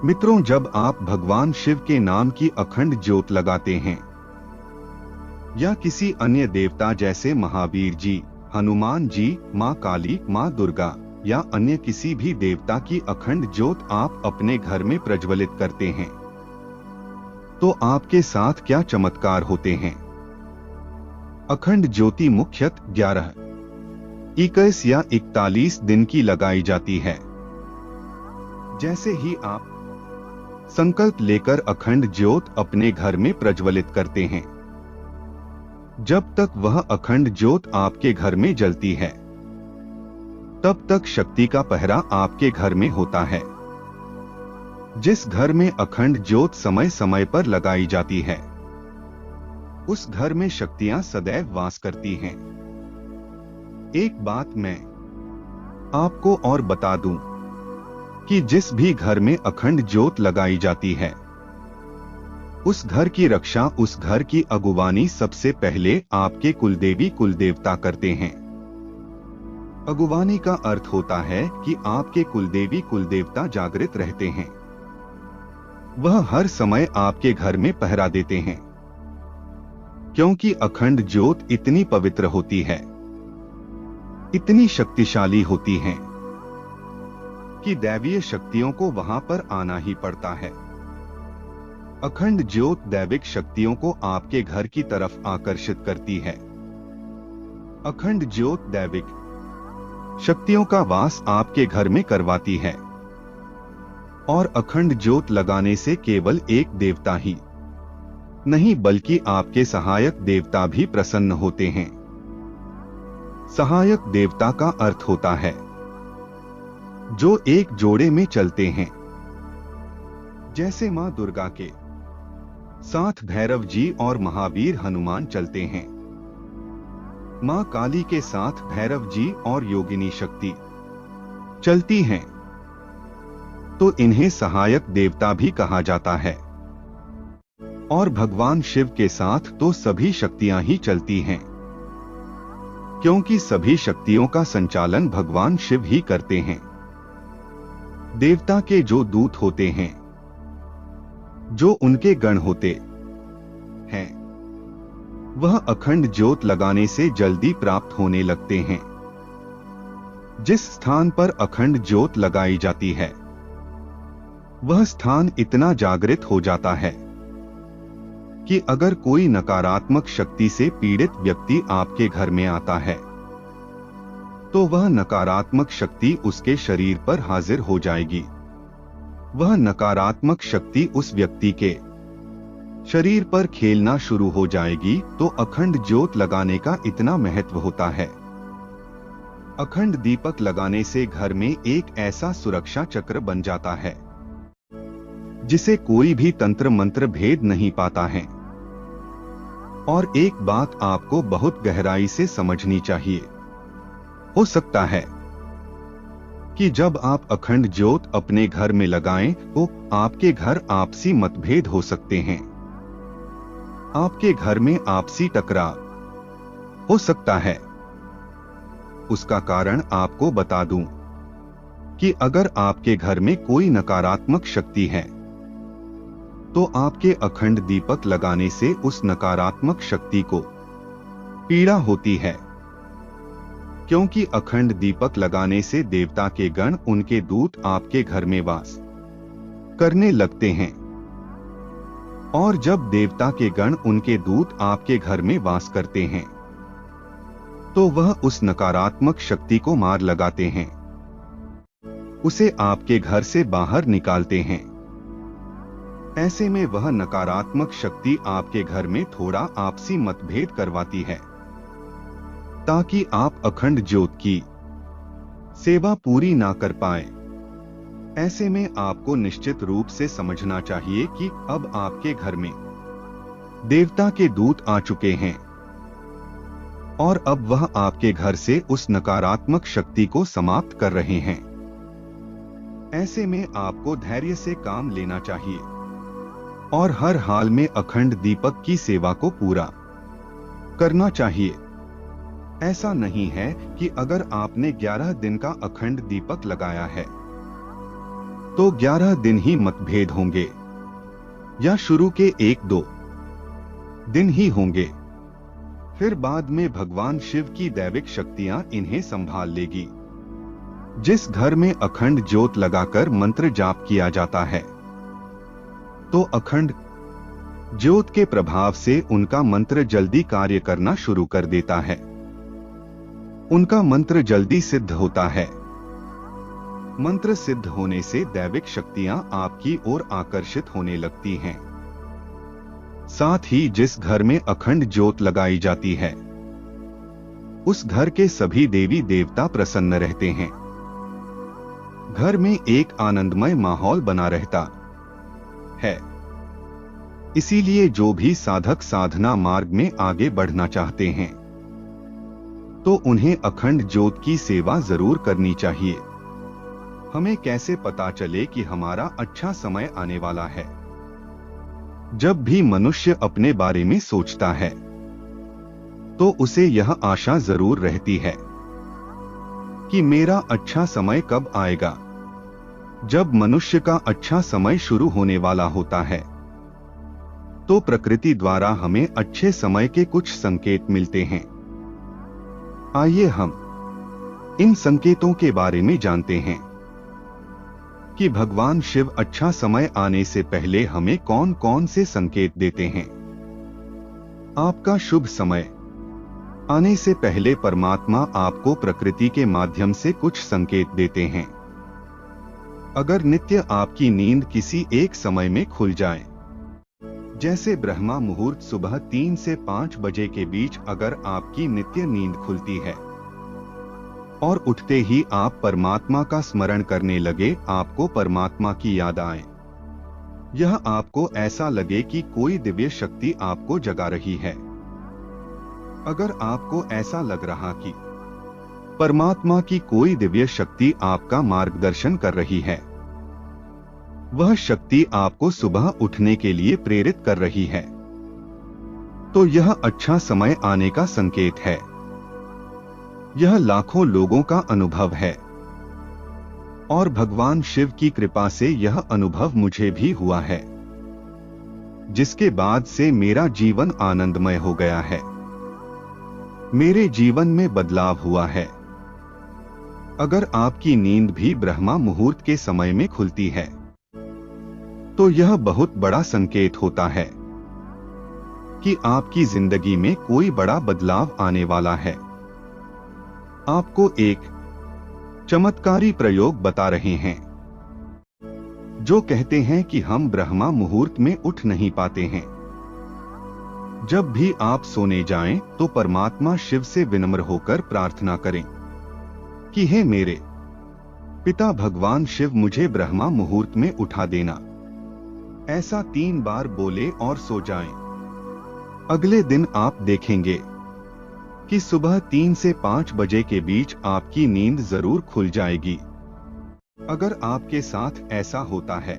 मित्रों, जब आप भगवान शिव के नाम की अखंड ज्योत लगाते हैं या किसी अन्य देवता जैसे महावीर जी, हनुमान जी, माँ काली, माँ दुर्गा या अन्य किसी भी देवता की अखंड ज्योत आप अपने घर में प्रज्वलित करते हैं, तो आपके साथ क्या चमत्कार होते हैं। अखंड ज्योति मुख्यतः 11, 21 या 41 दिन की लगाई जाती है। जैसे ही आप संकल्प लेकर अखंड ज्योत अपने घर में प्रज्वलित करते हैं, जब तक वह अखंड ज्योत आपके घर में जलती है, तब तक शक्ति का पहरा आपके घर में होता है। जिस घर में अखंड ज्योत समय समय पर लगाई जाती है, उस घर में शक्तियां सदैव वास करती हैं। एक बात मैं आपको और बता दूं कि जिस भी घर में अखंड ज्योत लगाई जाती है, उस घर की रक्षा, उस घर की अगुवानी सबसे पहले आपके कुलदेवी कुलदेवता करते हैं। अगुवानी का अर्थ होता है कि आपके कुलदेवी कुलदेवता जागृत रहते हैं। वह हर समय आपके घर में पहरा देते हैं, क्योंकि अखंड ज्योत इतनी पवित्र होती है, इतनी शक्तिशाली होती है कि दैवीय शक्तियों को वहां पर आना ही पड़ता है। अखंड ज्योत दैविक शक्तियों को आपके घर की तरफ आकर्षित करती है। अखंड ज्योत दैविक शक्तियों का वास आपके घर में करवाती है। और अखंड ज्योत लगाने से केवल एक देवता ही नहीं, बल्कि आपके सहायक देवता भी प्रसन्न होते हैं। सहायक देवता का अर्थ होता है जो एक जोड़े में चलते हैं। जैसे मां दुर्गा के साथ भैरव जी और महावीर हनुमान चलते हैं, मां काली के साथ भैरव जी और योगिनी शक्ति चलती हैं, तो इन्हें सहायक देवता भी कहा जाता है। और भगवान शिव के साथ तो सभी शक्तियां ही चलती हैं, क्योंकि सभी शक्तियों का संचालन भगवान शिव ही करते हैं। देवता के जो दूत होते हैं, जो उनके गण होते हैं, वह अखंड ज्योत लगाने से जल्दी प्राप्त होने लगते हैं। जिस स्थान पर अखंड ज्योत लगाई जाती है, वह स्थान इतना जागृत हो जाता है कि अगर कोई नकारात्मक शक्ति से पीड़ित व्यक्ति आपके घर में आता है, तो वह नकारात्मक शक्ति उसके शरीर पर हाजिर हो जाएगी। वह नकारात्मक शक्ति उस व्यक्ति के शरीर पर खेलना शुरू हो जाएगी। तो अखंड ज्योत लगाने का इतना महत्व होता है। अखंड दीपक लगाने से घर में एक ऐसा सुरक्षा चक्र बन जाता है जिसे कोई भी तंत्र मंत्र भेद नहीं पाता है। और एक बात आपको बहुत गहराई से समझनी चाहिए। हो सकता है कि जब आप अखंड ज्योत अपने घर में लगाएं, तो आपके घर आपसी मतभेद हो सकते हैं। आपके घर में आपसी टकराव हो सकता है। उसका कारण आपको बता दूं कि अगर आपके घर में कोई नकारात्मक शक्ति है, तो आपके अखंड दीपक लगाने से उस नकारात्मक शक्ति को पीड़ा होती है, क्योंकि अखंड दीपक लगाने से देवता के गण, उनके दूत आपके घर में वास करने लगते हैं। और जब देवता के गण, उनके दूत आपके घर में वास करते हैं, तो वह उस नकारात्मक शक्ति को मार लगाते हैं, उसे आपके घर से बाहर निकालते हैं। ऐसे में वह नकारात्मक शक्ति आपके घर में थोड़ा आपसी मतभेद करवाती है, ताकि आप अखंड ज्योत की सेवा पूरी ना कर पाए। ऐसे में आपको निश्चित रूप से समझना चाहिए कि अब आपके घर में देवता के दूत आ चुके हैं, और अब वह आपके घर से उस नकारात्मक शक्ति को समाप्त कर रहे हैं। ऐसे में आपको धैर्य से काम लेना चाहिए और हर हाल में अखंड दीपक की सेवा को पूरा करना चाहिए। ऐसा नहीं है कि अगर आपने 11 दिन का अखंड दीपक लगाया है, तो 11 दिन ही मतभेद होंगे या शुरू के 1-2 दिन ही होंगे, फिर बाद में भगवान शिव की दैविक शक्तियां इन्हें संभाल लेगी। जिस घर में अखंड ज्योत लगाकर मंत्र जाप किया जाता है, तो अखंड ज्योत के प्रभाव से उनका मंत्र जल्दी कार्य करना शुरू कर देता है। उनका मंत्र जल्दी सिद्ध होता है। मंत्र सिद्ध होने से दैविक शक्तियां आपकी ओर आकर्षित होने लगती हैं। साथ ही जिस घर में अखंड ज्योत लगाई जाती है, उस घर के सभी देवी देवता प्रसन्न रहते हैं। घर में एक आनंदमय माहौल बना रहता है। इसीलिए जो भी साधक साधना मार्ग में आगे बढ़ना चाहते हैं, तो उन्हें अखंड ज्योत की सेवा जरूर करनी चाहिए। हमें कैसे पता चले कि हमारा अच्छा समय आने वाला है? जब भी मनुष्य अपने बारे में सोचता है, तो उसे यह आशा जरूर रहती है कि मेरा अच्छा समय कब आएगा। जब मनुष्य का अच्छा समय शुरू होने वाला होता है, तो प्रकृति द्वारा हमें अच्छे समय के कुछ संकेत मिलते हैं। आइए हम इन संकेतों के बारे में जानते हैं कि भगवान शिव अच्छा समय आने से पहले हमें कौन कौन से संकेत देते हैं। आपका शुभ समय आने से पहले परमात्मा आपको प्रकृति के माध्यम से कुछ संकेत देते हैं। अगर नित्य आपकी नींद किसी एक समय में खुल जाए, जैसे ब्रह्मा मुहूर्त सुबह 3 से 5 बजे के बीच अगर आपकी नित्य नींद खुलती है और उठते ही आप परमात्मा का स्मरण करने लगे, आपको परमात्मा की याद आए, यह आपको ऐसा लगे कि कोई दिव्य शक्ति आपको जगा रही है। अगर आपको ऐसा लग रहा कि परमात्मा की कोई दिव्य शक्ति आपका मार्गदर्शन कर रही है, वह शक्ति आपको सुबह उठने के लिए प्रेरित कर रही है, तो यह अच्छा समय आने का संकेत है। यह लाखों लोगों का अनुभव है और भगवान शिव की कृपा से यह अनुभव मुझे भी हुआ है, जिसके बाद से मेरा जीवन आनंदमय हो गया है। मेरे जीवन में बदलाव हुआ है। अगर आपकी नींद भी ब्रह्मा मुहूर्त के समय में खुलती है, तो यह बहुत बड़ा संकेत होता है कि आपकी जिंदगी में कोई बड़ा बदलाव आने वाला है। आपको एक चमत्कारी प्रयोग बता रहे हैं। जो कहते हैं कि हम ब्रह्मा मुहूर्त में उठ नहीं पाते हैं। जब भी आप सोने जाएं, तो परमात्मा शिव से विनम्र होकर प्रार्थना करें कि हे मेरे पिता भगवान शिव, मुझे ब्रह्मा मुहूर्त में उठा देना। ऐसा 3 बार बोले और सो जाएं। अगले दिन आप देखेंगे कि सुबह 3 से 5 बजे के बीच आपकी नींद जरूर खुल जाएगी। अगर आपके साथ ऐसा होता है,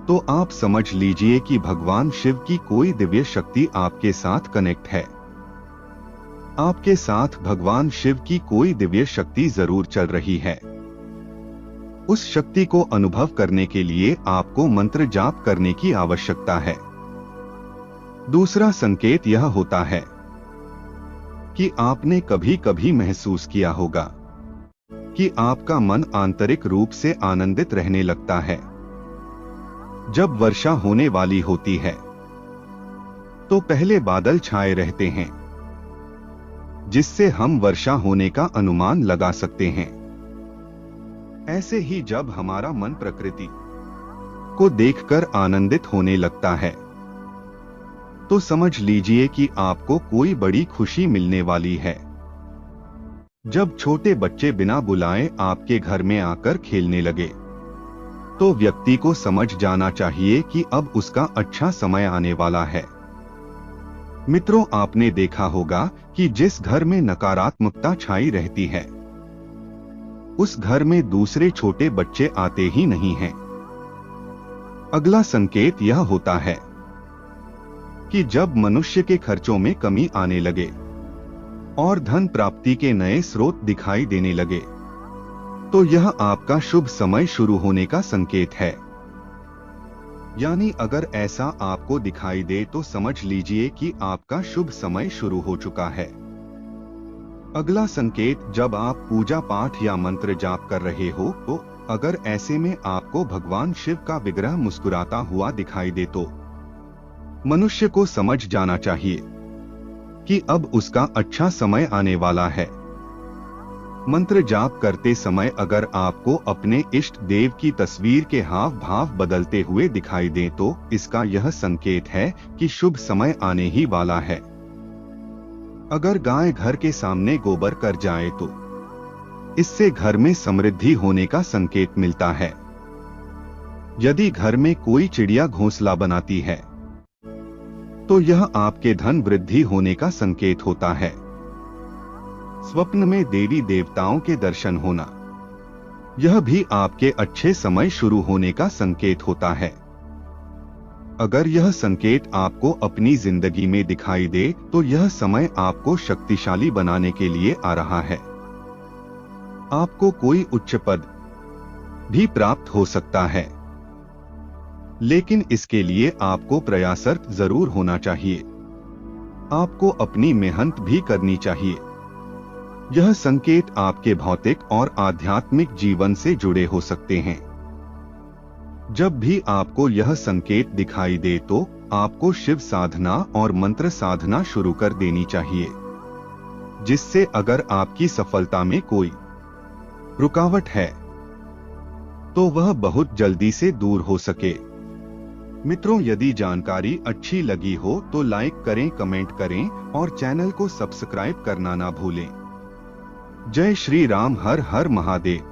तो आप समझ लीजिए कि भगवान शिव की कोई दिव्य शक्ति आपके साथ कनेक्ट है। आपके साथ भगवान शिव की कोई दिव्य शक्ति जरूर चल रही है। उस शक्ति को अनुभव करने के लिए आपको मंत्र जाप करने की आवश्यकता है। दूसरा संकेत यह होता है कि आपने कभी कभी महसूस किया होगा कि आपका मन आंतरिक रूप से आनंदित रहने लगता है। जब वर्षा होने वाली होती है, तो पहले बादल छाए रहते हैं, जिससे हम वर्षा होने का अनुमान लगा सकते हैं। ऐसे ही जब हमारा मन प्रकृति को देखकर आनंदित होने लगता है, तो समझ लीजिए कि आपको कोई बड़ी खुशी मिलने वाली है। जब छोटे बच्चे बिना बुलाए आपके घर में आकर खेलने लगे, तो व्यक्ति को समझ जाना चाहिए कि अब उसका अच्छा समय आने वाला है। मित्रों, आपने देखा होगा कि जिस घर में नकारात्मकता छाई रहती है, उस घर में दूसरे छोटे बच्चे आते ही नहीं हैं। अगला संकेत यह होता है कि जब मनुष्य के खर्चों में कमी आने लगे और धन प्राप्ति के नए स्रोत दिखाई देने लगे, तो यह आपका शुभ समय शुरू होने का संकेत है। यानी अगर ऐसा आपको दिखाई दे तो समझ लीजिए कि आपका शुभ समय शुरू हो चुका है। अगला संकेत, जब आप पूजा पाठ या मंत्र जाप कर रहे हो तो अगर ऐसे में आपको भगवान शिव का विग्रह मुस्कुराता हुआ दिखाई दे तो मनुष्य को समझ जाना चाहिए कि अब उसका अच्छा समय आने वाला है। मंत्र जाप करते समय अगर आपको अपने इष्ट देव की तस्वीर के हाव भाव बदलते हुए दिखाई दें तो इसका यह संकेत है कि शुभ समय आने ही वाला है। अगर गाय घर के सामने गोबर कर जाए तो इससे घर में समृद्धि होने का संकेत मिलता है। यदि घर में कोई चिड़िया घोंसला बनाती है तो यह आपके धन वृद्धि होने का संकेत होता है। स्वप्न में देवी देवताओं के दर्शन होना, यह भी आपके अच्छे समय शुरू होने का संकेत होता है। अगर यह संकेत आपको अपनी जिंदगी में दिखाई दे तो यह समय आपको शक्तिशाली बनाने के लिए आ रहा है। आपको कोई उच्च पद भी प्राप्त हो सकता है, लेकिन इसके लिए आपको प्रयासरत जरूर होना चाहिए। आपको अपनी मेहनत भी करनी चाहिए। यह संकेत आपके भौतिक और आध्यात्मिक जीवन से जुड़े हो सकते हैं। जब भी आपको यह संकेत दिखाई दे तो आपको शिव साधना और मंत्र साधना शुरू कर देनी चाहिए, जिससे अगर आपकी सफलता में कोई रुकावट है तो वह बहुत जल्दी से दूर हो सके। मित्रों, यदि जानकारी अच्छी लगी हो तो लाइक करें, कमेंट करें और चैनल को सब्सक्राइब करना ना भूलें। जय श्री राम। हर हर महादेव।